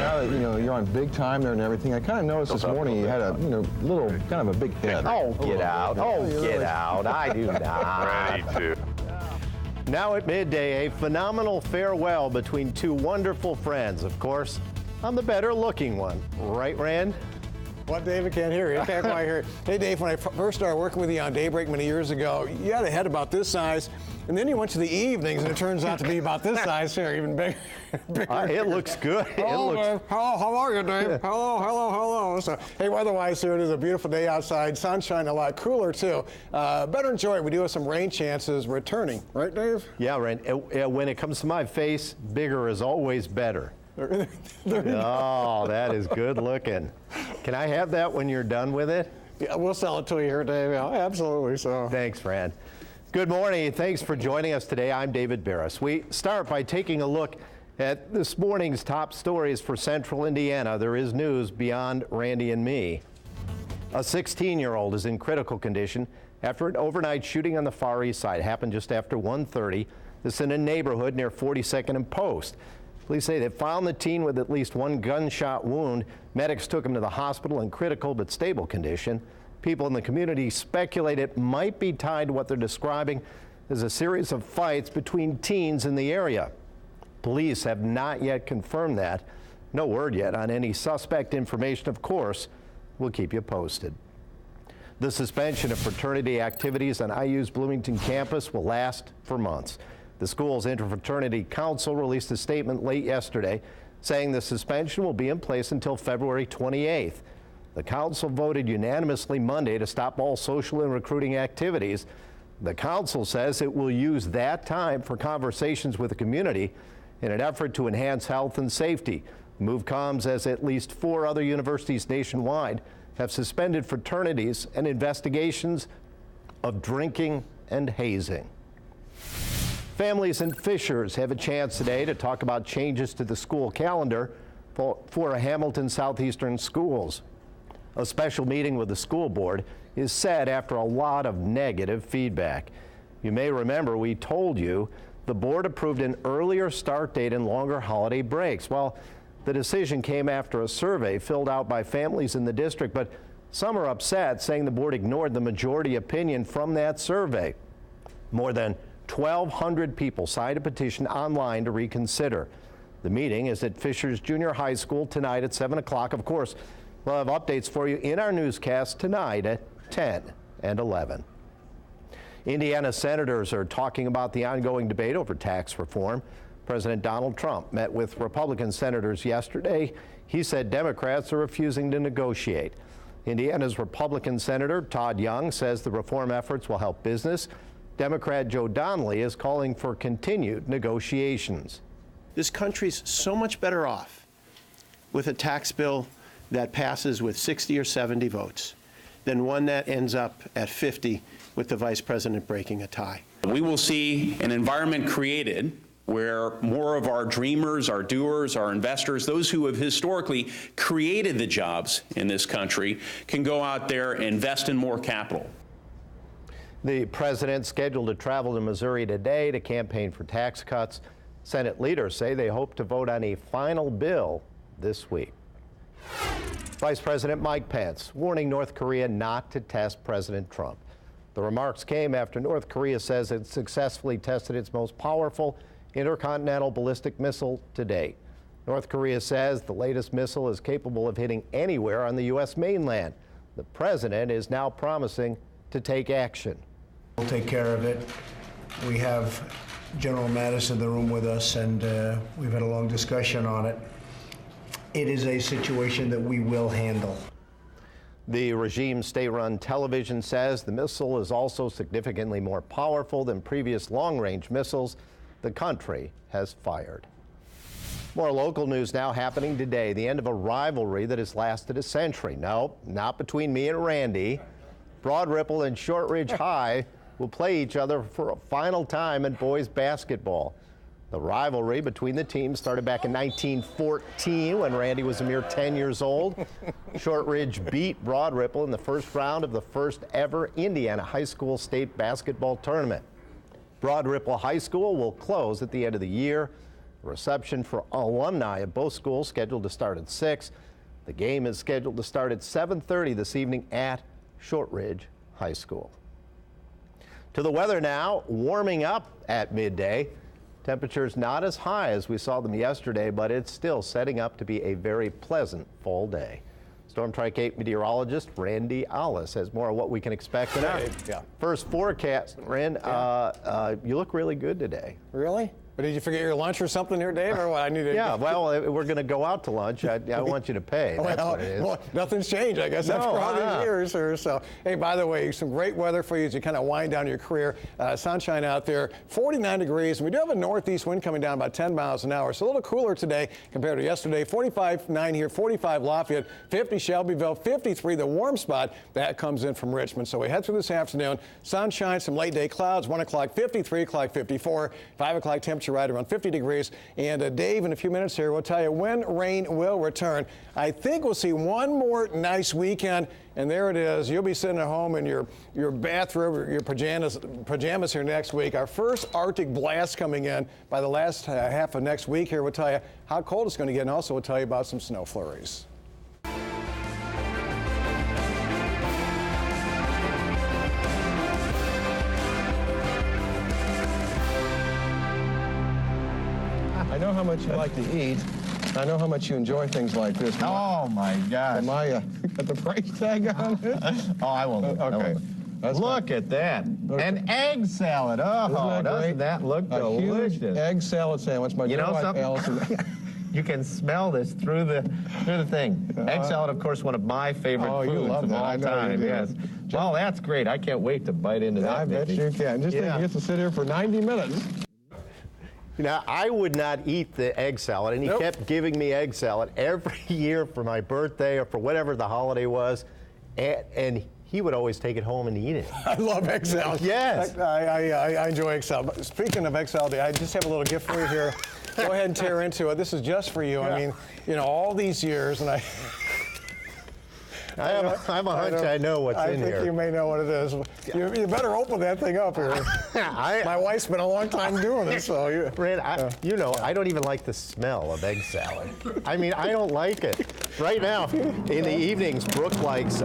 now that you're on big time there and everything, I kind of noticed this morning you had a little kind of a big head. Oh, get out! Oh, get out! I do not. Ready to. Now at midday, a phenomenal farewell between two wonderful friends. Of course, I'm the better looking one, right, Rand? What, Dave? I can't hear you. I can't quite hear you. Hey, Dave, when I first started working with you on Daybreak many years ago, you had a head about this size, and then you went to the evenings, and it turns out to be about this size here, even bigger. It looks good. Hello, Dave. Hello, how are you, Dave? Hello. So, hey, weather-wise here, it is a beautiful day outside. Sunshine, a lot cooler, too. Better enjoy it. We do have some rain chances returning. Right, Dave? Yeah, Rand. When it comes to my face, bigger is always better. Oh, that is good looking. Can I have that when you're done with it? Yeah, we'll sell it to you here, Dave. Yeah, absolutely. So. Thanks, Rand. Good morning. Thanks for joining us today. I'm David Barras. We start by taking a look at this morning's top stories for Central Indiana. There is news beyond Randy and me. A 16-year-old is in critical condition after an overnight shooting on the Far East Side. Happened just after 1:30. This is in a neighborhood near 42nd and Post. Police say they found the teen with at least one gunshot wound. Medics took him to the hospital in critical but stable condition. People in the community speculate it might be tied to what they're describing as a series of fights between teens in the area. Police have not yet confirmed that. No word yet on any suspect information, of course. We'll keep you posted. The suspension of fraternity activities on IU's Bloomington campus will last for months. The school's Interfraternity Council released a statement late yesterday saying the suspension will be in place until February 28th. The council voted unanimously Monday to stop all social and recruiting activities. The council says it will use that time for conversations with the community in an effort to enhance health and safety. The move comes as at least 4 other universities nationwide have suspended fraternities and investigations of drinking and hazing. Families in Fishers have a chance today to talk about changes to the school calendar for Hamilton Southeastern schools. A special meeting with the school board is set after a lot of negative feedback. You may remember we told you the board approved an earlier start date and longer holiday breaks. Well, the decision came after a survey filled out by families in the district, but some are upset, saying the board ignored the majority opinion from that survey. More than 1,200 people signed a petition online to reconsider. The meeting is at Fishers Junior High School tonight at 7 o'clock. Of course, we'll have updates for you in our newscast tonight at 10 and 11. Indiana senators are talking about the ongoing debate over tax reform. President Donald Trump met with Republican senators yesterday. He said Democrats are refusing to negotiate. Indiana's Republican Senator Todd Young says the reform efforts will help business. Democrat Joe Donnelly is calling for continued negotiations. This country's so much better off with a tax bill that passes with 60 or 70 votes than one that ends up at 50 with the vice president breaking a tie. We will see an environment created where more of our dreamers, our doers, our investors, those who have historically created the jobs in this country can go out there and invest in more capital. The president scheduled to travel to Missouri today to campaign for tax cuts. Senate leaders say they hope to vote on a final bill this week. Vice President Mike Pence warning North Korea not to test President Trump. The remarks came after North Korea says it successfully tested its most powerful intercontinental ballistic missile to date. North Korea says the latest missile is capable of hitting anywhere on the U.S. mainland. The president is now promising to take action. We'll take care of it. We have General Mattis in the room with us, and we've had a long discussion on it. It is a situation that we will handle. The regime's state-run television says the missile is also significantly more powerful than previous long-range missiles the country has fired. More local news now happening today. The end of a rivalry that has lasted a century. No, not between me and Randy. Broad Ripple and Shortridge High will play each other for a final time in boys basketball. The rivalry between the teams started back in 1914 when Randy was a mere 10 years old. Shortridge beat Broad Ripple in the first round of the first ever Indiana high school state basketball tournament. Broad Ripple High School will close at the end of the year. Reception for alumni of both schools scheduled to start at 6. The game is scheduled to start at 7:30 this evening at Shortridge High School. To the weather now, warming up at midday. Temperatures not as high as we saw them yesterday, but it's still setting up to be a very pleasant fall day. Storm Tri-Cape meteorologist Randy Alice has more of what we can expect in our first forecast. Rand, you look really good today. Really? But did you forget your lunch or something here, Dave? Or what? I need to. Yeah, well, we're going to go out to lunch. I want you to pay. That's what it is. Well, nothing's changed, I guess, after all these years. Or so. Hey, by the way, some great weather for you as you kind of wind down your career. Sunshine out there, 49 degrees. And we do have a northeast wind coming down about 10 miles an hour. So a little cooler today compared to yesterday. 45.9 here, 45 Lafayette, 50 Shelbyville, 53 the warm spot. That comes in from Richmond. So we head through this afternoon. Sunshine, some late day clouds. 1 o'clock, 53 o'clock, 54. 5 o'clock temperature right around 50 degrees. And Dave, in a few minutes here, we'll tell you when rain will return. I think we'll see one more nice weekend, and there it is. You'll be sitting at home in your bathrobe, your pajamas here next week. Our first Arctic blast coming in by the last half of next week here. We'll tell you how cold it's going to get, and also we'll tell you about some snow flurries. I know how much you like to eat. I know how much you enjoy things like this. Oh my gosh. Am I got the price tag on it? Oh, I will. Okay. Look at that. An egg salad. Oh, doesn't that look delicious? Huge egg salad sandwich. My You know wife, something? Allison. You can smell this through the thing. Egg salad, of course, one of my favorite Oh, you foods love of that. I all know you time. do. Yes. Well, that's great. I can't wait to bite into that. I bet baby. you can. Just think you get to sit here for 90 minutes. Now, I would not eat the egg salad, and he kept giving me egg salad every year for my birthday or for whatever the holiday was, and he would always take it home and eat it. I love egg salad. Yes. I enjoy egg salad. But speaking of egg salad, I just have a little gift for you here. Go ahead and tear into it. This is just for you. I mean, you know, all these years, and I I have a hunch I know what's in here. I think you may know what it is. You better open that thing up here. My wife's been a long time doing this, so you. Rand, I don't even like the smell of egg salad. I mean, I don't like it. Right now, in the evenings, Brooke likes,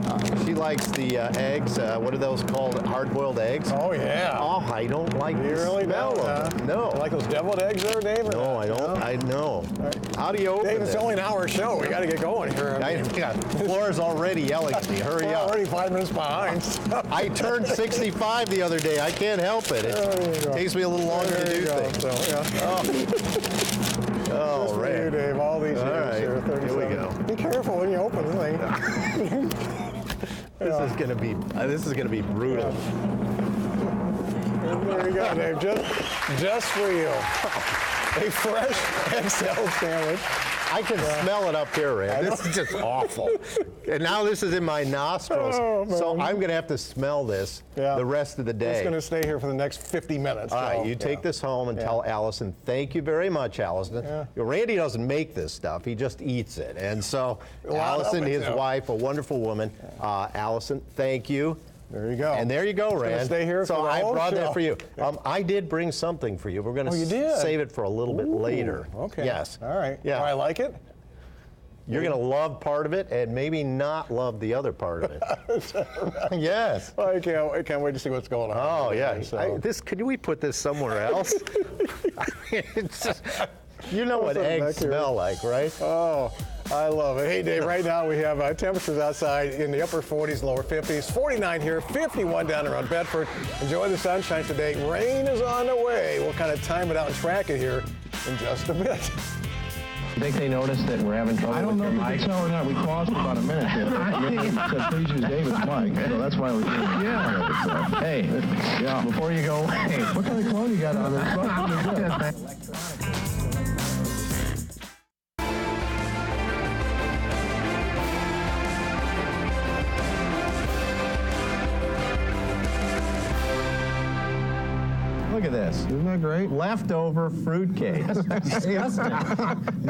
she likes the eggs, what are those called, hard-boiled eggs? Oh, yeah. Oh, I don't like You the really smell don't, of it. No. You like those deviled eggs there, Dave? No, I don't. I know. How do you open Dave, it's it? only an hour show. We got to get going here. Flor's already yelling at me. Hurry We're up. already 5 minutes behind. I turned 65 the other day. I can't help it. It takes me a little longer to do things. So, Oh, just for you, Rand. Dave, all these All years right, here, 37. here we go. Be careful when you open the thing. This is gonna be brutal. There you go, Dave. Just for you. A fresh egg salad sandwich. I can smell it up here, Rand. This is just awful. And now this is in my nostrils. Oh, man. So I'm going to have to smell this the rest of the day. It's going to stay here for the next 50 minutes. All right, so, you take this home and tell Allison, thank you very much, Allison. Yeah. You know, Randy doesn't make this stuff, he just eats it. And so A lot of Allison, it, his too. wife, a wonderful woman, Allison, thank you. There you go. And there you go, It's gonna Rand. stay here so for the I whole brought show. that for you. I did bring something for you. We're going to you did? save it for a little bit later. Okay. Yes. All right. Yeah. Do I like it? You're going to love part of it and maybe not love the other part of it. Yes. I can't wait to see what's going on. Oh, yeah. So. Could we put this somewhere else? It's just, you know what What's up eggs back here? smell like, right? Oh, I love it. Hey, Dave, right now we have temperatures outside in the upper 40s, lower 50s, 49 here, 51 down around Bedford. Enjoy the sunshine today. Rain is on the way. We'll kind of time it out and track it here in just a bit. I think they noticed that we're having trouble. I don't know if you can tell or not. We paused for about a minute there. Said, please use David's mic. So that's why we're doing it. Yeah. Hey, Yeah. before you go, hey, What kind of clone you got on there? Look at this. Isn't that great? Leftover fruitcake.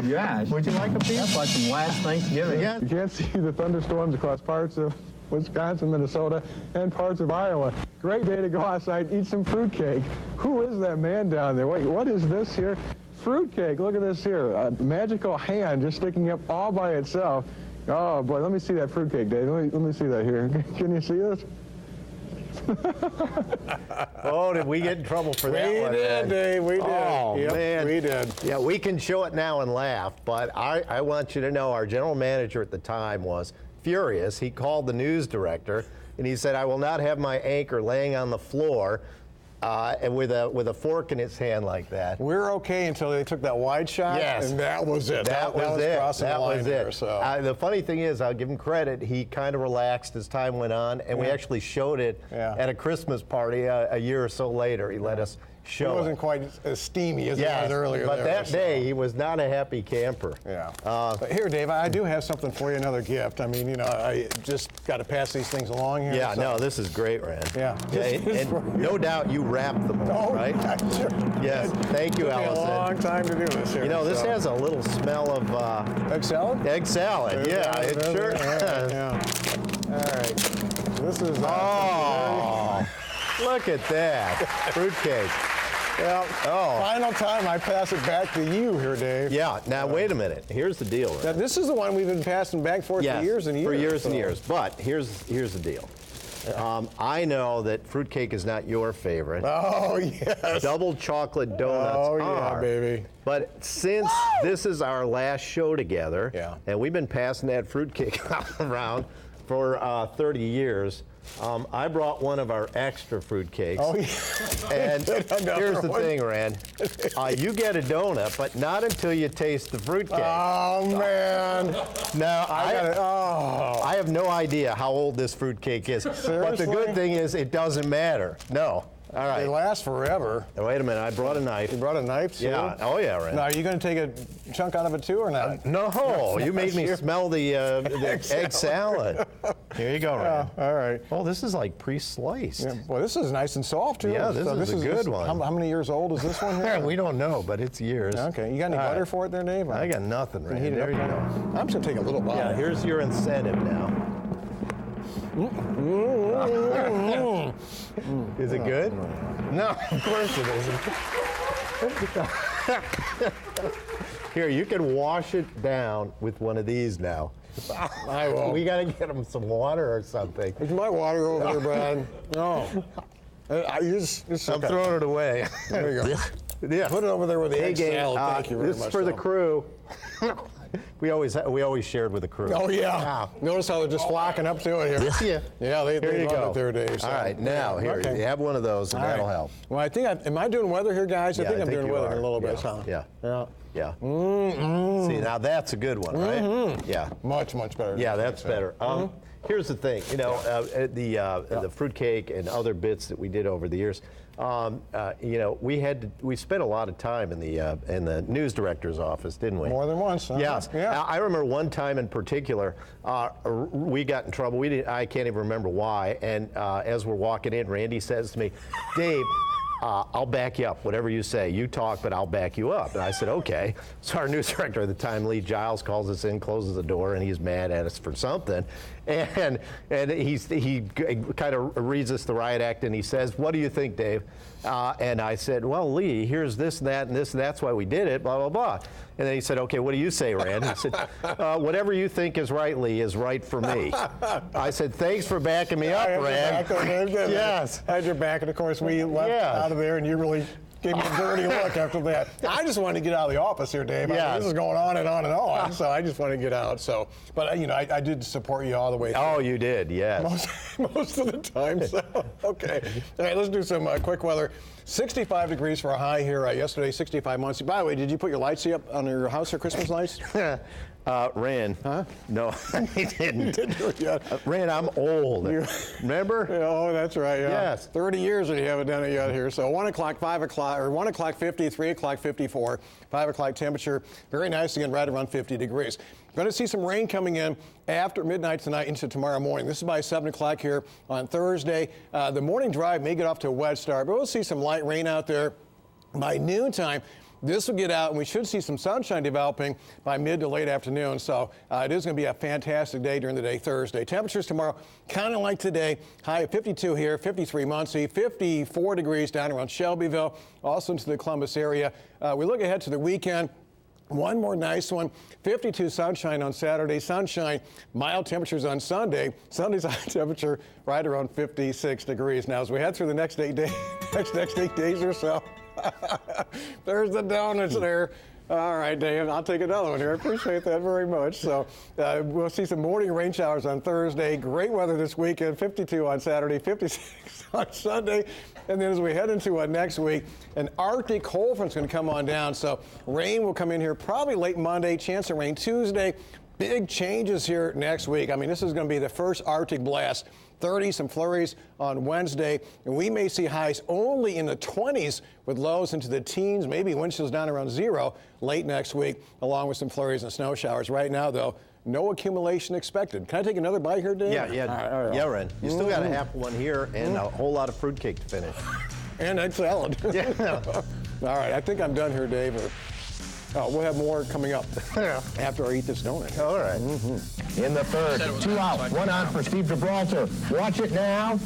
gosh. Would you like a piece? That's like from last Thanksgiving. Yeah. You can't see the thunderstorms across parts of Wisconsin, Minnesota, and parts of Iowa. Great day to go outside, eat some fruitcake. Who is that man down there? Wait, what is this here? fruitcake. Look at this here. A magical hand just sticking up all by itself. Oh, boy, let me see that fruitcake, Dave. Let me see that here. Can you see this? Oh, did we get in trouble for that one? We did, Dave. We did. Oh, Yep, man. we did. Yeah, we can show it now and laugh, but I want you to know our general manager at the time was furious. He called the news director, and he said, I will not have my anchor laying on the floor and with a fork in his hand like that. We're okay until they took that wide shot, Yes. and that was it. That was it. crossing That the line was there, it. so. The funny thing is, I'll give him credit. He kind of relaxed as time went on, and we actually showed it at a Christmas party a year or so later. He let us show It it. wasn't quite as steamy as it was earlier. but there, that so. day he was not a happy camper. Yeah. But here, Dave, I do have something for you, another gift. I mean, I just got to pass these things along here. Yeah, so. no, this is great, Rand. Yeah. And no doubt you wrapped them all, right? Sure. Yes. Thank you, Took me a Allison. long time to do this here. You know, this so. has a little smell of Egg salad? egg salad. Yeah, it sure does. Yeah. All right. This is. Oh, look at that. Fruitcake. Well, final time I pass it back to you here, Dave. Yeah, now wait a minute. Here's the deal. Now, this is the one we've been passing back and forth for years and years. For years and so. years. But here's the deal. I know that fruitcake is not your favorite. Oh, yes. Double chocolate donuts Oh, yeah, are. baby. But since this is our last show together, and we've been passing that fruitcake around for 30 years, I brought one of our extra fruitcakes. Oh, yeah. And here's the thing, Rand. You get a donut, but not until you taste the fruitcake. Oh, man. Now, I I have no idea how old this fruitcake is. But the Seriously? good thing is it doesn't matter. No. All right. They last forever. Now, wait a minute. I brought a knife. You brought a knife, too? Yeah. Oh, yeah, Rand. Now, are you going to take a chunk out of it, too, or not? No, you made me smell the egg salad. Here you go, Rand. All right. Oh, this is like pre-sliced. Yeah, well, this is nice and soft, too. Yeah, this is a good one. How many years old is this one here? We don't know, but it's years. Okay. You got any butter for it there, Dave? I got nothing, Rand. Heat it There up you now. go. I'm just going to take a little bite. Yeah, here's your incentive now. Is it good? No, of course it isn't. Here, you can wash it down with one of these now. I will. We got to get them some water or something. There's my water over there, Brad. No. I'm throwing it away. There you go. Yeah. Put it over there with the egg gang, salad. Thank you very this much. is for the so. crew. We always shared with the crew. Oh, yeah. Notice how they're just flocking up to it here. Yeah. Yeah, they you love go. it there, Dave. So. All right, now here, Okay. you have one of those, and All that'll right. help. Well, I think am I doing weather here, guys? I think I'm doing you weather are. in a little bit. Yeah. So. Yeah. Yeah. Yeah. Mm-hmm. See, now that's a good one, right? Yeah. Much better. Yeah, that's better. Here's the thing, the fruitcake and other bits that we did over the years. We spent a lot of time in the news director's office, didn't we? More than once. Huh? Yes. Yeah. I remember one time in particular, we got in trouble. I can't even remember why. And as we're walking in, Randy says to me, Dave, I'll back you up. Whatever you say, you talk, but I'll back you up. And I said, okay. So our news director at the time, Lee Giles, calls us in, closes the door, and he's mad at us for something. And he kind of reads us the riot act, and he says, what do you think, Dave? And I said, well, Lee, here's this and that and this, and that's why we did it, blah, blah, blah. And then he said, okay, what do you say, Rand? He said, whatever you think is right, Lee, is right for me. I said, thanks for backing me up, Rand. Yes. I had your back, and of course we left out of there, and you really gave me a dirty look after that. I just wanted to get out of the office here, Dave. I mean, this is going on and on and on, so I just wanted to get out. So, but I did support you all the way through. Oh, you did, yes. Most of the time. So, okay. All right, let's do some quick weather. 65 degrees for a high here yesterday, 65 months. By the way, did you put your lights up on your house or Christmas lights? Rand. Huh? No, I didn't. Yeah. Rand, I'm old. Remember? Yeah, oh, that's right. Yeah. Yes. 30 years and you haven't done it yet here. So 1 o'clock, 5 o'clock, or 1 o'clock 50, 3 o'clock 54, 5 o'clock temperature. Very nice again, right around 50 degrees. Going to see some rain coming in after midnight tonight into tomorrow morning. This is by 7 o'clock here on Thursday. The morning drive may get off to a wet start, but we'll see some light rain out there by noontime. this will get out, and we should see some sunshine developing by mid to late afternoon. So it is going to be a fantastic day during the day Thursday. Temperatures tomorrow kind of like today. High of 52 here, 53 Muncie, 54 degrees down around Shelbyville, also into the Columbus area. We look ahead to the weekend. One more nice one, 52 sunshine on Saturday, sunshine, mild temperatures on Sunday. Sunday's high temperature right around 56 degrees. Now, as we head through the next 8 days, next 8 days or so, there's the donuts there. All right, Dave, I'll take another one here. I appreciate that very much. So we'll see some morning rain showers on Thursday. Great weather this weekend, 52 on Saturday, 56 on Sunday. And then as we head into next week, an Arctic cold front's going to come on down. So rain will come in here probably late Monday, chance of rain Tuesday. Big changes here next week. I mean, this is going to be the first Arctic blast. 30, some flurries on Wednesday, and we may see highs only in the 20s with lows into the teens, maybe wind chills down around 0 late next week, along with some flurries and snow showers. Right now, though, no accumulation expected. Can I take another bite here, Dave? Yeah, all right. Yeah, Ren. You still got a half one here and a whole lot of fruitcake to finish. And egg salad. Yeah. All right, I think I'm done here, Dave. We'll have more coming up after I eat this donut. All right. In the third, 2 out, 1 out for Steve Gibraltar. Watch it now.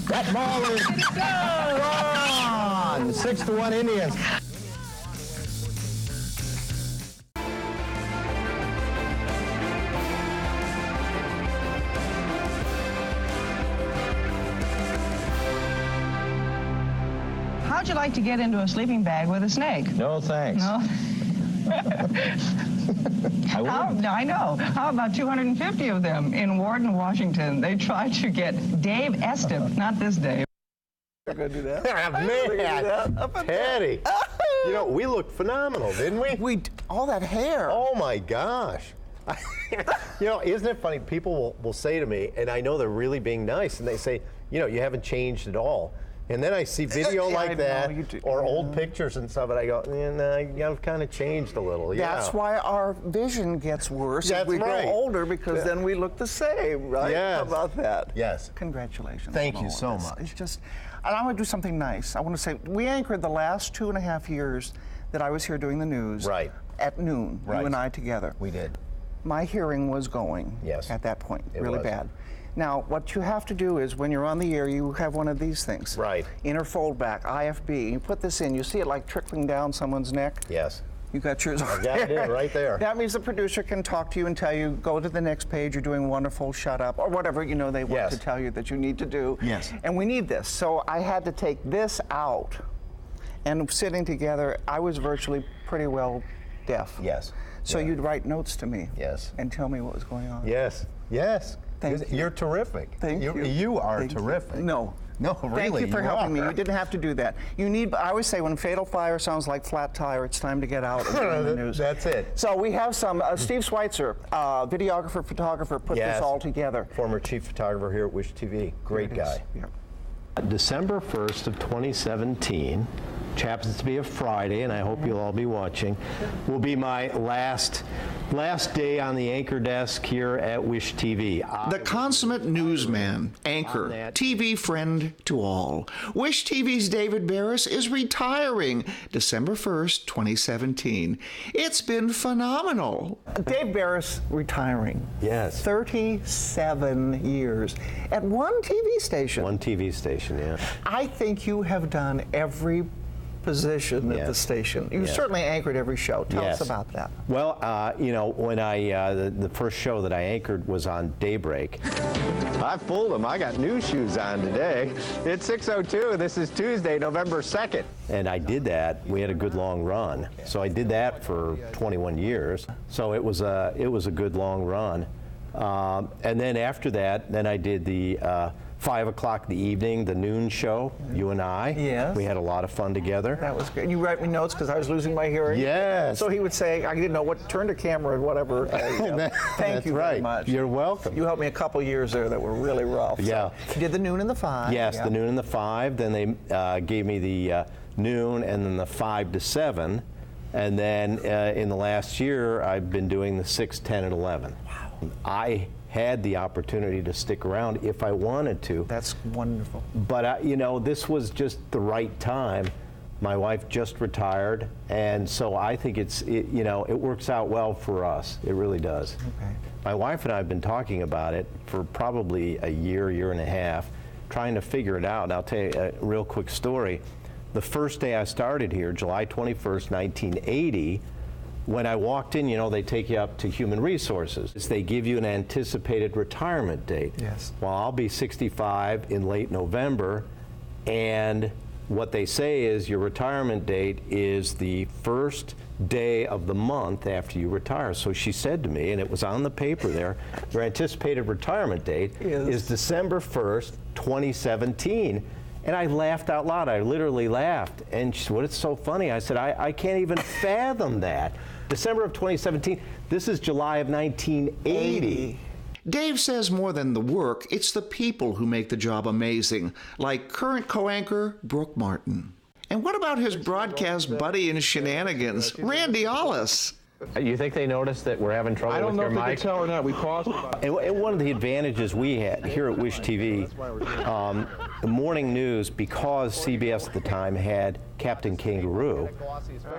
That ball is gone. 6-1 Indians. How'd you like to get into a sleeping bag with a snake? No thanks. No? I know. How about 250 of them in Warden, Washington? They tried to get Dave Estep, not this Dave. You're going to do that? Man, Patty. You know, we looked phenomenal, didn't we? All that hair. Oh, my gosh. You know, isn't it funny? People will say to me, and I know they're really being nice, and they say, you know, you haven't changed at all. And then I see video like that or old pictures and stuff, and I go, yeah, I've kind of changed a little. Yeah. That's why our vision gets worse as we grow older, because then we look the same, right? Yes. How about that? Yes. Congratulations. Thank on you all so of this. much. It's just, and I want to do something nice. I want to say, we anchored the last 2.5 years that I was here doing the news. Right. At noon, Right. you and I together. We did. My hearing was going. Yes. At that point, It really was. bad. Now, what you have to do is, when you're on the air, you have one of these things. Right. Inner fold back, IFB. You put this in, you see it like trickling down someone's neck? Yes. You got yours over got there. it right there. That means the producer can talk to you and tell you, go to the next page, you're doing wonderful, shut up, or whatever, you know, they want to tell you that you need to do. Yes. And we need this. So I had to take this out, and sitting together, I was virtually pretty well deaf. Yes. So you'd write notes to me. Yes. And tell me what was going on. Yes. Yes. Thank you. You're terrific. Thank you. You are Thank you. terrific. No. No, really. Thank you for helping me. are. You didn't have to do that. You need, I always say, when fatal fire sounds like flat tire, it's time to get out and get in the news. That's it. So we have some, Steve Schweitzer, videographer, photographer, put this all together. Former chief photographer here at Wish TV. Great guy. Yeah. December 1st of 2017, which happens to be a Friday, and I hope you'll all be watching, will be my last day on the anchor desk here at Wish TV. The consummate newsman, anchor, TV friend to all. Wish TV's David Barras is retiring December 1st, 2017. It's been phenomenal. Dave Barras retiring. Yes. 37 years at one TV station. One TV station, yeah. I think you have done every position at the station. You certainly anchored every show. Tell us about that. Well, you know, when the first show that I anchored was on Daybreak. I fooled them. I got new shoes on today. It's 6:02. This is Tuesday, November 2nd. And I did that. We had a good long run. So I did that for 21 years. So it was a good long run. And then after that, then I did the 5 o'clock in the evening, the noon show, you and I. Yes. We had a lot of fun together. That was good. You write me notes because I was losing my hearing. Yes. So he would say, I didn't know what, turn to camera and whatever. Thank you very much. You're welcome. You helped me a couple years there that were really rough. Yeah. So you did the noon and the 5. Yes, the noon and the 5. Then they gave me the noon and then the 5 to 7. And then in the last year, I've been doing the 6, 10, and 11. Wow. I had the opportunity to stick around if I wanted to. That's wonderful. But, you know, this was just the right time My wife just retired, and so I think it works out well for us. It really does. Okay. My wife and I have been talking about it for probably a year and a half, trying to figure it out. And I'll tell you a real quick story. The first day I started here, July 21st, 1980, when I walked in, they take you up to Human Resources. They give you an anticipated retirement date. Yes. Well, I'll be 65 in late November, and what they say is your retirement date is the first day of the month after you retire. So she said to me, and it was on the paper there, your anticipated retirement date is December 1st, 2017. And I laughed out loud. I literally laughed. And she said, "Well, it's so funny." I said, I can't even fathom that. December of 2017, this is July of 1980. Dave says more than the work, it's the people who make the job amazing, like current co-anchor Brooke Martin. And what about his broadcast buddy in shenanigans, Randy Ollis? You think they noticed that we're having trouble with your mic? I don't know if they could tell or not. We paused. And one of the advantages we had here at Wish TV, the morning news, because CBS at the time had Captain Kangaroo,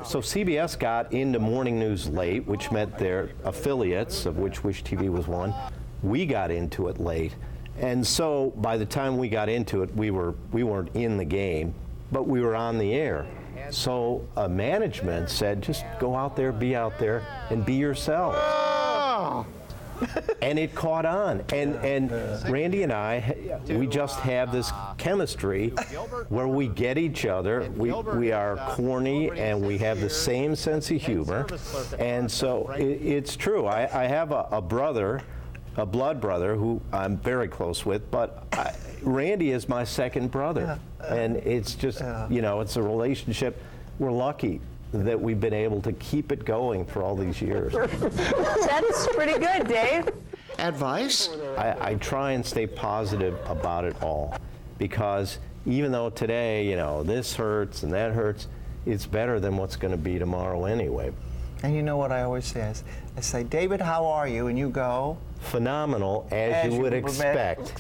so CBS got into morning news late, which meant their affiliates, of which Wish TV was one, we got into it late. And so by the time we got into it, we weren't in the game, but we were on the air. So management said, just go out there, and be yourself. Oh. And it caught on. And Randy and I, we just have this chemistry where we get each other. We are corny, and we have the same sense of humor. And so it's true. I have a brother, a blood brother, who I'm very close with, but Randy is my second brother. And it's just, it's a relationship. We're lucky that we've been able to keep it going for all these years. That's pretty good, Dave. Advice? I try and stay positive about it all, because even though today, this hurts and that hurts, it's better than what's going to be tomorrow anyway. And you know what I always say? I say, David, how are you? And you go, phenomenal, as you would expect.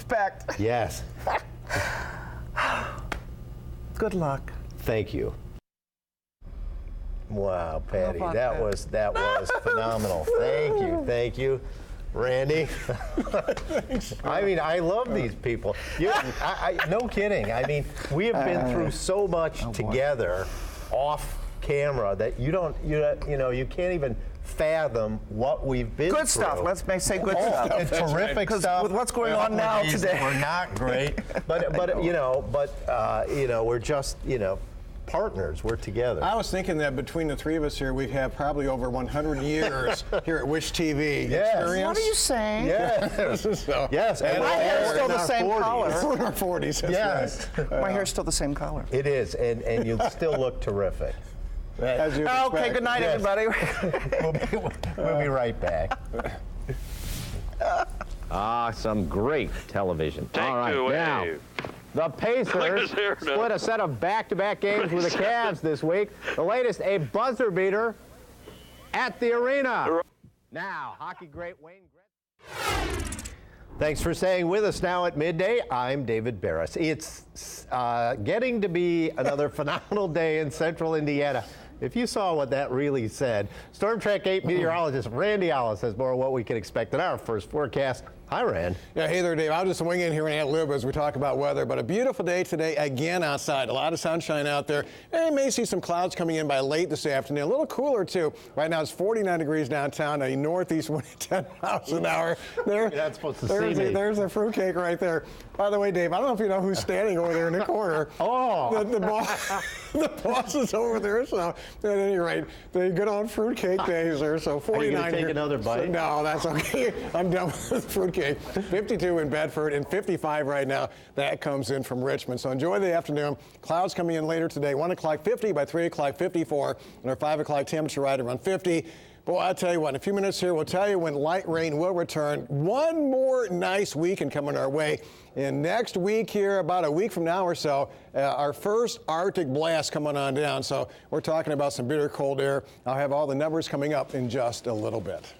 Yes. Good luck. Thank you. Wow, Patty, that was phenomenal. Thank you, Randy. I mean, I love these people. No kidding. I mean, we have been through so much together, off camera, that you can't even fathom what we've been through. Good stuff. Let's say good stuff. And terrific stuff. With what's going on now today, we're not great. But we're just partners. We're together. I was thinking that between the three of us here, we've had probably over 100 years here at Wish TV. Yes. Experience. What are you saying? Yes. Yes. And my hair's still the same color. We're in our 40s. That's yes. Right. My hair's still the same color. It is, and you still look terrific. Okay, good night, everybody. We'll be right back. Some great television. All right, now, the Pacers split a set of back-to-back games with the Cavs this week. The latest, a buzzer beater at the arena. Now, hockey great Wayne Gretzky. Thanks for staying with us now at midday. I'm David Barras. It's getting to be another phenomenal day in central Indiana. If you saw what that really said, Storm Track 8 meteorologist Randy Ollis has more of what we can expect in our first forecast. Hi, Rand. Yeah, hey there, Dave. I'll just wing in here and ad-lib as we talk about weather, but a beautiful day today again outside. A lot of sunshine out there. And you may see some clouds coming in by late this afternoon. A little cooler, too. Right now it's 49 degrees downtown, a northeast wind at 10 miles an hour. You're not supposed to see me. There's a fruitcake right there. By the way, Dave, I don't know if you know who's standing over there in the corner. Oh. The boss is over there, so at any rate, the good old fruitcake days there. So 49 Are you going to take here. another bite? So, no, that's okay. I'm done with fruitcake. 52 in Bedford and 55 right now. That comes in from Richmond. So enjoy the afternoon. Clouds coming in later today. 1 o'clock 50, by 3 o'clock 54, and our 5 o'clock temperature right around 50. Boy, I'll tell you what, in a few minutes here, we'll tell you when light rain will return. One more nice weekend coming our way. And next week here, about a week from now or so, our first Arctic blast coming on down. So we're talking about some bitter cold air. I'll have all the numbers coming up in just a little bit.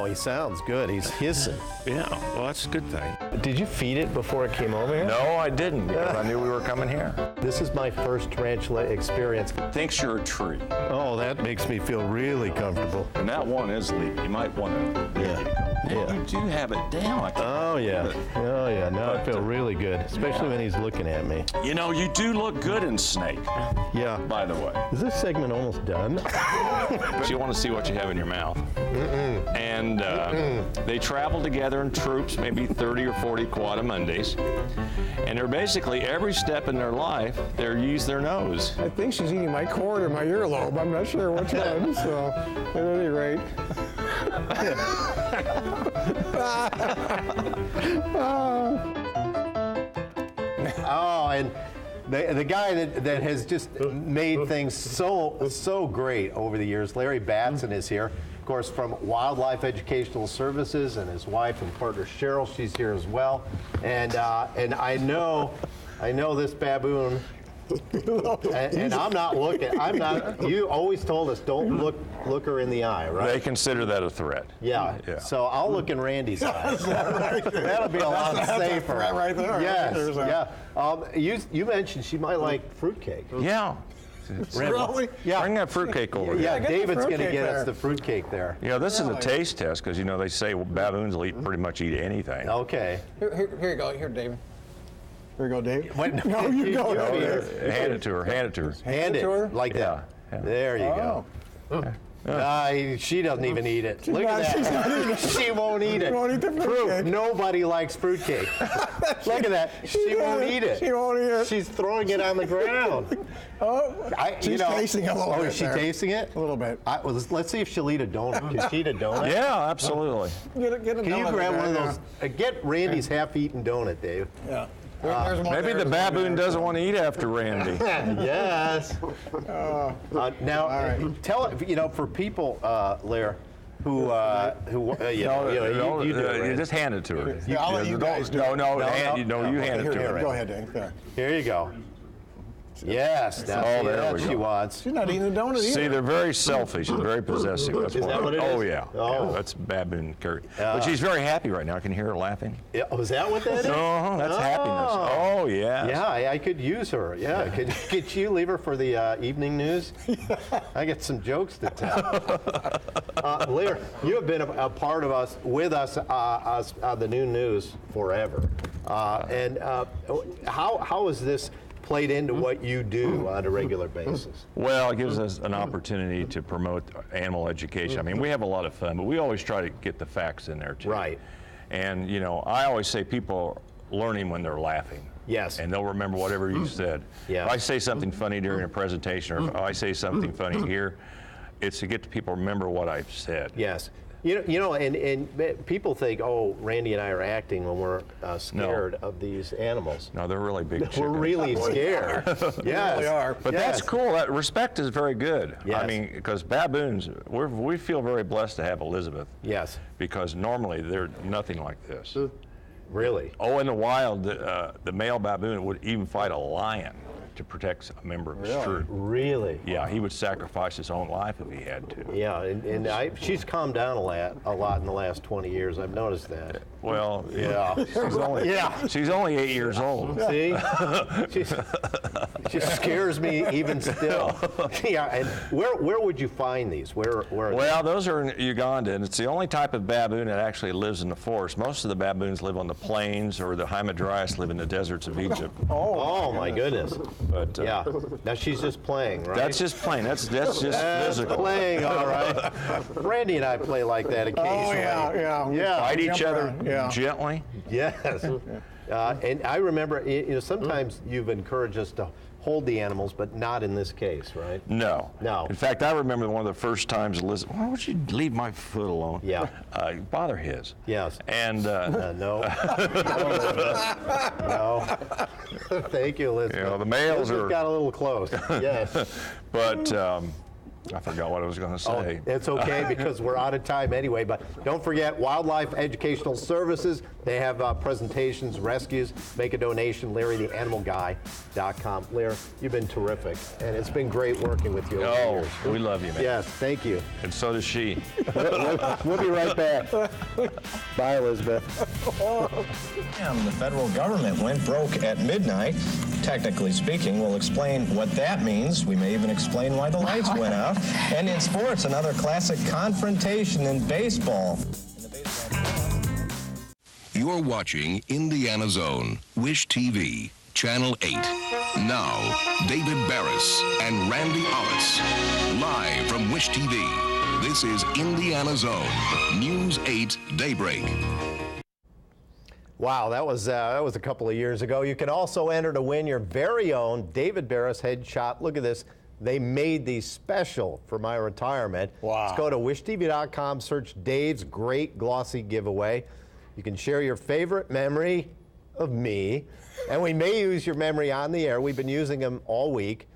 Oh, he sounds good. He's hissing. Yeah, well, that's a good thing. Did you feed it before it came over here? No, I didn't, because I knew we were coming here. This is my first tarantula experience. Thinks you're a tree. Oh, that makes me feel really comfortable. And that one is leaky. You might want to. Yeah. You do have it down. Oh, yeah. Oh, yeah. Now I feel really good, especially when he's looking at me. You know, you do look good in snake. Yeah. By the way. Is this segment almost done? But you want to see what you have in your mouth. And they travel together in troops, maybe 30 or 40 quadamundis. And they're basically, every step in their life, they use their nose. I think she's eating my cord or my earlobe. I'm not sure which one, so at any rate. Oh, and the guy that has just made things so great over the years, Larry Batson, is here. Of course, from Wildlife Educational Services, and his wife and partner Cheryl, she's here as well. And I know this baboon. And I'm not looking. I'm not. You always told us don't look her in the eye, right? They consider that a threat. Yeah. So I'll look in Randy's eyes. That'll be a lot safer. Right there. Yes. Yeah. You mentioned she might like fruitcake. Yeah. Really? Yeah. Bring that fruitcake over here. Yeah. David's going to get us the fruitcake there. You know, this is a taste test because you know they say baboons will pretty much eat anything. Okay. Here you go. Here, David. Here you go, Dave. Wait, no, you go. Hand it to her. Hand it to her. Hand it like that. Yeah. There you go. She doesn't even eat it. Look at that. She won't eat it. She won't eat the fruitcake. Nobody likes fruitcake. Look at that. She won't eat it. She won't eat it. She's throwing it on the ground. She's tasting a little bit. Oh, is she tasting it? A little bit. Let's see if she'll eat a donut. Can she eat a donut? Yeah, absolutely. Get a Can you grab one of those? Get Randy's half-eaten donut, Dave. Yeah. Maybe the baboon doesn't want to eat after Randy. Yes. Now, tell for people, Lair, who you just hand it to her. I'll let you guys do it. You hand it to her. Go ahead, Dave. There. Here you go. Yes, that's what she wants. She's not eating the donut either. See, they're very selfish and very possessive. That's Is that what it is? Oh, yeah. Oh. Yeah, that's baboon curry. But she's very happy right now. I can hear her laughing. Yeah, is that what that is? No, that's happiness. Oh, yeah. Yeah, I could use her. Yeah, could you leave her for the evening news? I got some jokes to tell. Lear, you have been a part of us, with us on the noon news forever. And how is this played into what you do on a regular basis? Well, it gives us an opportunity to promote animal education. I mean, we have a lot of fun, but we always try to get the facts in there too. Right. And I always say people are learning when they're laughing. Yes. And they'll remember whatever you said. Yeah. If I say something funny during a presentation, or if I say something funny here, it's to get the people to remember what I've said. Yes. And people think, oh, Randy and I are acting when we're scared of these animals. No, they're really big chickens. We're really scared. Yes. They really are. But that's cool. That respect is very good. Yes. I mean, because baboons, we feel very blessed to have Elizabeth. Yes. Because normally they're nothing like this. Really? Oh, in the wild, the male baboon would even fight a lion to protect a member of his troop. Really? Yeah, he would sacrifice his own life if he had to. Yeah, and she's calmed down a lot in the last 20 years. I've noticed that. Well, yeah. She's only 8 years old. See? She scares me even still. Yeah, and where would you find these? Well, those are in Uganda, and it's the only type of baboon that actually lives in the forest. Most of the baboons live on the plains, or the Hamadryas live in the deserts of Egypt. Oh my goodness. But yeah, now she's just playing, right? That's just playing. That's just physical. Playing, all right. Randy and I play like that occasionally. Oh yeah. Fight each other gently. Yes. And I remember, sometimes you've encouraged us to hold the animals, but not in this case, right? No. No. In fact, I remember one of the first times Elizabeth, why don't you leave my foot alone? Yeah. Bother his. Yes. And no. No. Thank you, Elizabeth. The males Elizabeth are got a little close. Yes. But I forgot what I was going to say. It's okay because we're out of time anyway, but don't forget Wildlife Educational Services. They have presentations, rescues. Make a donation, LarryTheAnimalGuy.com. Larry, you've been terrific, and it's been great working with you over the years. We love you, man. Yes, thank you. And so does she. We'll be right back. Bye, Elizabeth. The federal government went broke at midnight. Technically speaking, we'll explain what that means. We may even explain why the lights went out. And in sports, another classic confrontation in baseball. You're watching Indiana Zone, Wish TV, Channel 8. Now, David Barras and Randy Ollis, live from Wish TV. This is Indiana Zone, News 8 Daybreak. Wow, that was a couple of years ago. You can also enter to win your very own David Barras headshot. Look at this. They made these special for my retirement. Wow. Let's go to wishtv.com, search Dave's great glossy giveaway. You can share your favorite memory of me, and we may use your memory on the air. We've been using them all week.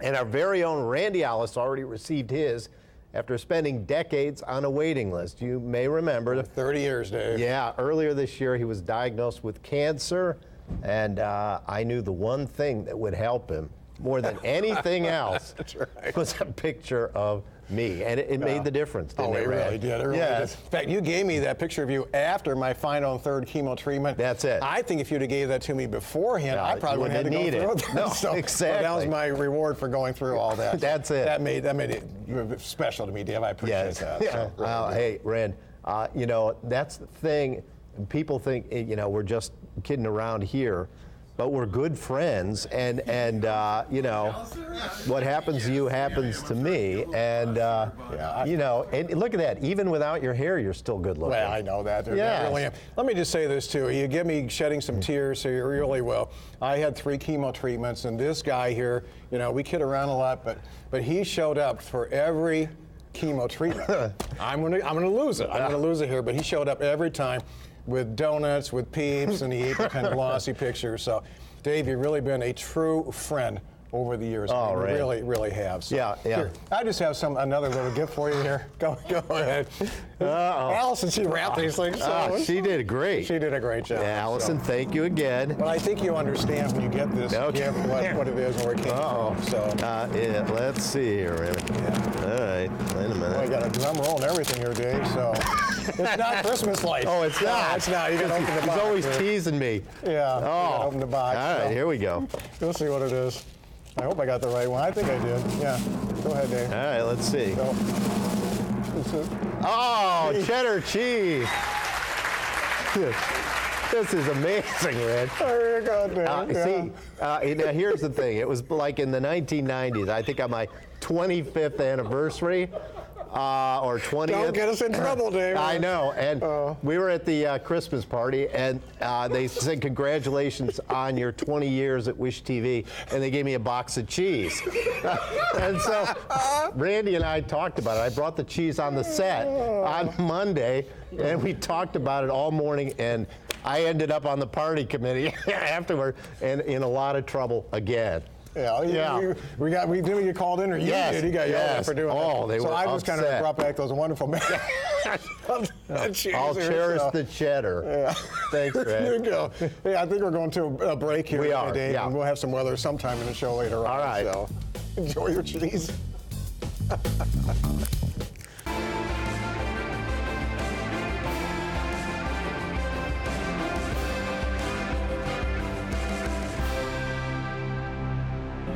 And our very own Randy Ollis already received his after spending decades on a waiting list. You may remember. 30 years, Dave. Yeah, earlier this year he was diagnosed with cancer, and I knew the one thing that would help him more than anything else was a picture of me, and it made the difference, didn't it, really did. It really did. In fact, you gave me that picture of you after my final and third chemo treatment. That's it. I think if you'd have gave that to me beforehand, I probably wouldn't have had to go through it. No, so, exactly. So that was my reward for going through all that. That's it. That made it special to me, Dave. I appreciate that. Yeah. So, hey, Rand, you know, that's the thing. People think, you know, we're just kidding around here, but we're good friends, and you know, what happens to you happens to me, and you know, and look at that. Even without your hair, you're still good looking. Well, I know that. Yeah. Really am. Let me just say this too. You get me shedding some tears, so you really will. I had 3 chemo treatments, and this guy here, you know, we kid around a lot, but he showed up for every chemo treatment. I'm gonna lose it. I'm gonna lose it here, but he showed up every time with donuts, with Peeps, and he ate the kind of glossy pictures. So, Dave, you've really been a true friend over the years. Oh, you really, really have. So, yeah. Here, I just have another little gift for you here. Go ahead. Allison, she wrapped these things. She did great. She did a great job. Yeah, Allison, thank you again. But I think you understand when you get this gift what it is and where it came from. So. Yeah, let's see here. Yeah. All right, wait a minute. Well, you got a drum roll and everything here, Dave. So it's not Christmas lights. Oh, it's not. No, it's not. You got to open the box. He's always teasing me. Yeah. Oh. Open the box. All right, here we go. We'll see what it is. I hope I got the right one. I think I did. Yeah. Go ahead, Dave. All right, let's see. Go. Oh, cheddar cheese. This is amazing, Red. There you go, Dave. See, now here's the thing. It was like in the 1990s, I think on my 25th anniversary, or 20th. Don't get us in trouble, Dave. I know. And we were at the Christmas party, and they said, congratulations on your 20 years at Wish TV, and they gave me a box of cheese. And so Randy and I talked about it. I brought the cheese on the set on Monday, and we talked about it all morning, and I ended up on the party committee afterward, and in a lot of trouble again. Yeah. We knew you called in, or you did. You got yelled at for doing that. They were I just kind of brought back those wonderful I'll cherish the cheddar. Yeah. Thanks, Red. There you go. Hey, I think we're going to a break here today, yeah. and we'll have some weather sometime in the show later on. All right. So enjoy your cheese.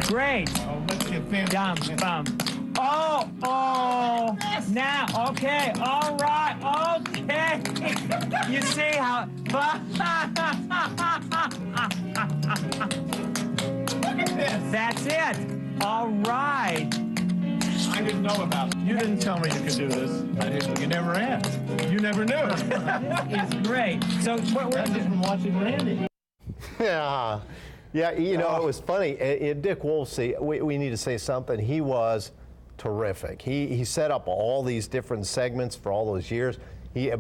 Great. Oh, let's get now, okay, all right, okay. You see how, look at this. That's it, all right. I didn't know about it. You didn't tell me you could do this. I didn't, you never asked. You never knew. It's great. So, we're just from watching Randy. Yeah. Yeah, you know, it was funny. Dick Wolfsey, we need to say something. He was terrific. He set up all these different segments for all those years.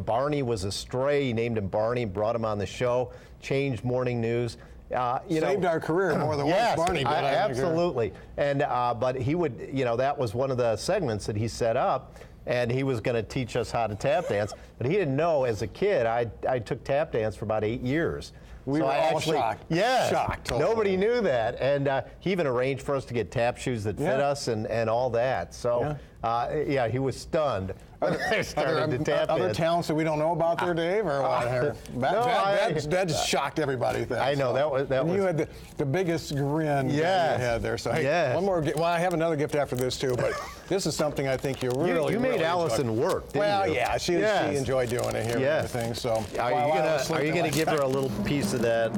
Barney was a stray. He named him Barney, brought him on the show, changed morning news. Saved our career more than yes, once, Barney did. Absolutely. And but he would, that was one of the segments that he set up, and he was going to teach us how to tap dance. But he didn't know, as a kid, I took tap dance for about 8 years. We were all shocked. Yeah, shocked. Totally. Nobody knew that, and he even arranged for us to get tap shoes that fit us and all that. So, he was stunned. Are there other talents that we don't know about there, Dave, or what? That just shocked everybody. I know that was. You had the biggest grin you had there. So hey, one more. Well, I have another gift after this too, but this is something I think you really. You made really Allison enjoyed. work, didn't you? Yeah, she enjoyed doing it here and everything. So are you gonna give her a little piece of that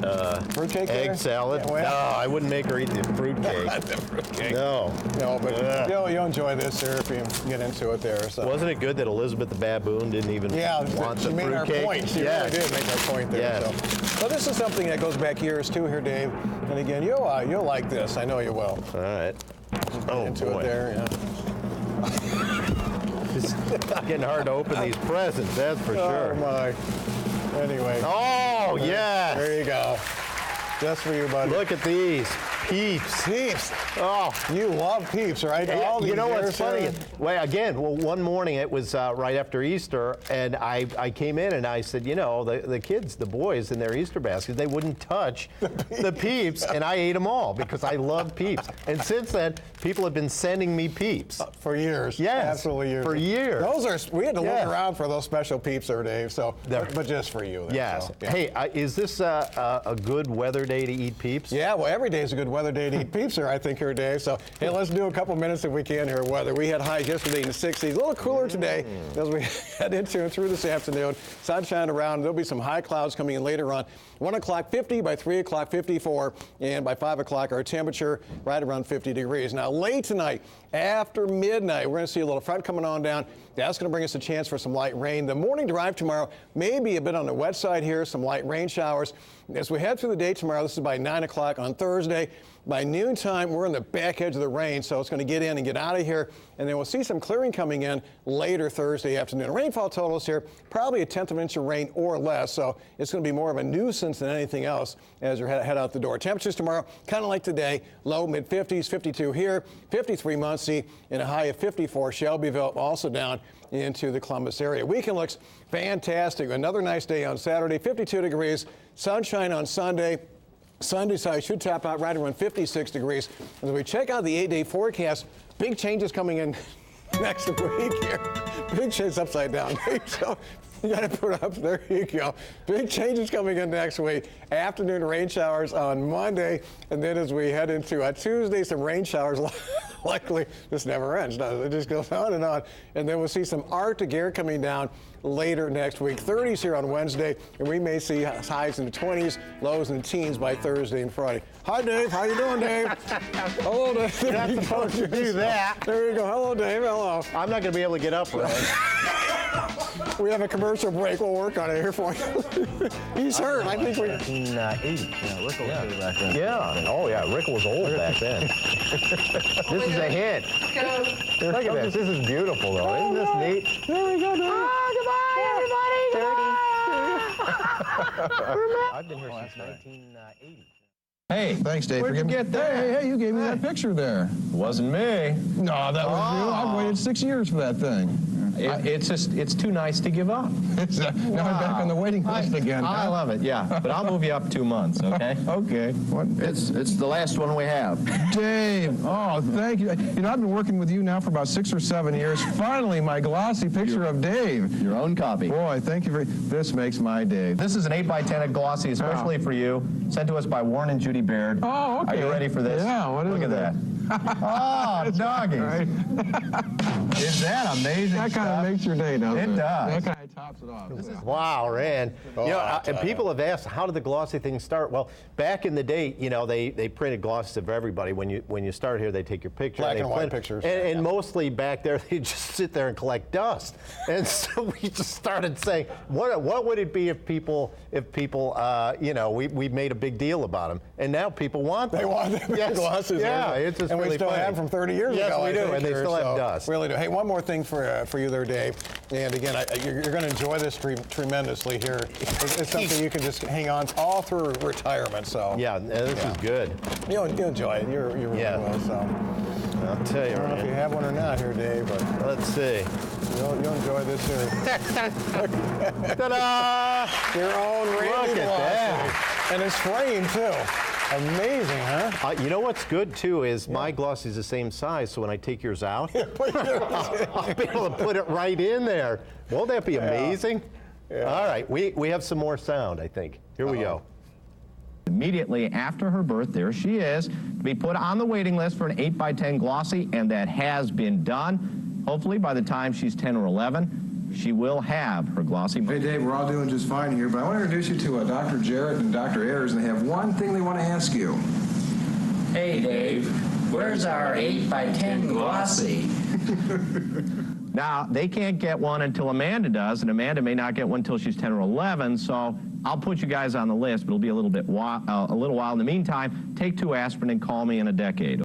fruitcake egg salad? No, I wouldn't make her eat the fruitcake. No, but you'll enjoy this here if you get into it there. So. Wasn't it good that Elizabeth the baboon didn't even want the fruitcake? She made our point. She really did make our point there. Yes. So this is something that goes back years too here, Dave. And again, you'll like this. I know you will. All right. Into it there, It's getting hard to open these presents, that's for sure. Oh my. Anyway. Oh, yes. There you go. Just for you, buddy. Look at these. Peeps. Peeps. Oh, you love Peeps, right? You know what's funny? Well, one morning, it was right after Easter, and I came in and I said, the kids, the boys in their Easter baskets, they wouldn't touch the Peeps, and I ate them all because I love Peeps. And since then, people have been sending me Peeps. For years. Yes. Absolutely years. For years. We had to look around for those special Peeps there, Dave, so, but just for you. Yes. So, yeah. Hey, is this a good weather day to eat Peeps? Yeah, well, every day is a good weather day to eat Peeps here, I think, here, Dave. So, hey, let's do a couple minutes if we can here. Weather. We had highs yesterday in the 60s. A little cooler today as we head into and through this afternoon. Sunshine around. There'll be some high clouds coming in later on. 1 o'clock, 50. By 3 o'clock, 54. And by 5 o'clock, our temperature right around 50 degrees. Now, late tonight, after midnight, we're going to see a little front coming on down. That's going to bring us a chance for some light rain. The morning drive tomorrow may be a bit on the wet side here, some light rain showers. As we head through the day tomorrow, this is by 9 o'clock on Thursday. By noontime, we're in the back edge of the rain, so it's going to get in and get out of here. And then we'll see some clearing coming in later Thursday afternoon. Rainfall totals here, probably 1/10 of an inch of rain or less, so it's going to be more of a nuisance than anything else as you head out the door. Temperatures tomorrow, kind of like today, low mid-50s, 52 here, 53 Muncie, and a high of 54 Shelbyville, also down into the Columbus area. Weekend looks fantastic. Another nice day on Saturday, 52 degrees, sunshine on Sunday. Sunday side should top out right around 56 degrees. As we check out the 8-day forecast, big changes coming in next week here. Big changes upside down. So you got to put it up. There you go. Big changes coming in next week. Afternoon rain showers on Monday. And then as we head into Tuesday, some rain showers likely. This never ends, does it? It just goes on. And then we'll see some Arctic air coming down later next week. 30s here on Wednesday, and we may see highs in the 20s, lows in the teens by Thursday and Friday. Hi, Dave. How you doing, Dave? Hello, Dave. You're not supposed to do that. There you go. Hello, Dave. Hello. I'm not going to be able to get up, right? We have a commercial break. We'll work on it here for you. He's hurt. I think we. 1980. Yeah, Rick was back then. Yeah. Oh, yeah. Rick was old back then. This is a hint. Look at this. This is beautiful, though. Isn't this neat? There we go, Dave. I've been here since 1980. Hey, thanks, Dave. Where'd you get that? Hey, you gave me that picture there. Wasn't me. No, that was you. I've waited 6 years for that thing. It's too nice to give up. Now I'm back on the waiting list again. I love it, yeah. But I'll move you up 2 months, okay? Okay. What? It's the last one we have. Dave, oh, thank you. You know, I've been working with you now for about 6 or 7 years. Finally, my glossy picture of Dave. Your own copy. Boy, thank you very much. This makes my day. This is an 8x10 glossy, especially for you, sent to us by Warren and Judy Baird. Oh, okay. Are you ready for this? Yeah, what is Look at that. Oh, doggy. Right. Is that amazing That kind of makes your day, doesn't it? It does. That kind of tops it off. Wow, Rand. And people have asked, how did the glossy thing start? Well, back in the day, they printed glosses for everybody. When you start here, they take your picture. Black and white pictures. And mostly back there, they just sit there and collect dust. And so we just started saying, what would it be if people, we made a big deal about them? And now people want them. They want them glosses. Yeah, it's just we really still funny. have from 30 years yes, ago. Yes, we do, and they here, still have dust. Really do. Hey, one more thing for you there, Dave. And again, you're going to enjoy this tremendously here. It's something you can just hang on to all through retirement. So yeah, this is good. You'll enjoy it. You really will. So I'll tell you. I don't know if you have one or not here, Dave, but let's see. You'll enjoy this here. Ta-da! Your own Randy Look at that. And it's framed too. Amazing, huh? You know what's good too is my glossy is the same size, so when I take yours out, I'll be able to put it right in there. Won't that be amazing? Yeah. All right, we have some more sound, I think. Here we go. Immediately after her birth, there she is, to be put on the waiting list for an 8x10 glossy, and that has been done. Hopefully, by the time she's 10 or 11, she will have her glossy. Hey, Dave, we're all doing just fine here, but I want to introduce you to Dr. Jarrett and Dr. Ayers, and they have one thing they want to ask you. Hey, Dave, where's our 8x10 glossy? Now, they can't get one until Amanda does, and Amanda may not get one until she's 10 or 11, so I'll put you guys on the list, but it'll be a little while. In the meantime, take 2 aspirin and call me in a decade.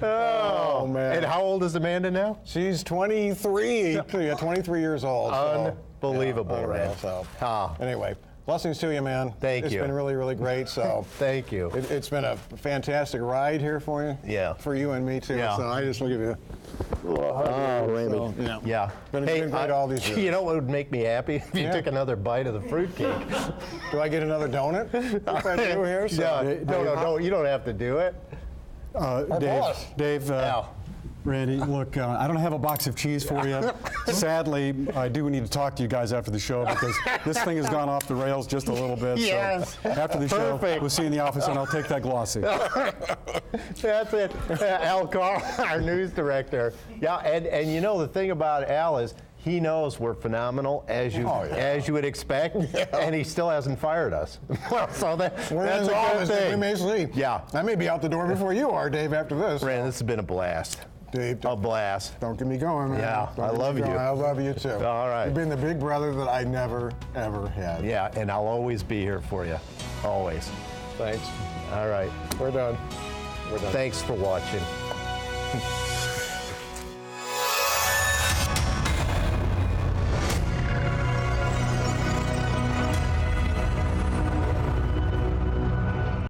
Oh, man. And how old is Amanda now? She's 23. 23 years old. Unbelievable, unreal, anyway, blessings to you, man. Thank you. It's been really, really great. So thank you. It's been a fantastic ride here for you. Yeah. For you and me too. Yeah. So I just want to give you a little hug. Randy. So, yeah. Been great all these years. You know what would make me happy? If you took another bite of the fruitcake. Do I get another donut? If I do here? So. No, you don't have to do it. Dave, Randy, look, I don't have a box of cheese for you. Sadly, I do need to talk to you guys after the show because this thing has gone off the rails just a little bit. Yes. So after the show, we'll see you in the office and I'll take that glossy. That's it. Al Carr, our news director. Yeah, and you know the thing about Al is he knows we're phenomenal as you would expect, and he still hasn't fired us. Well, so that's a good thing. We may see. Yeah. I may be out the door before you are, Dave, after this. Rand, this has been a blast. Dave, a blast. Don't get me going, man. Yeah, I love you. I love you too. All right. You've been the big brother that I never, ever had. Yeah, and I'll always be here for you. Always. Thanks. All right. We're done. Thanks for watching.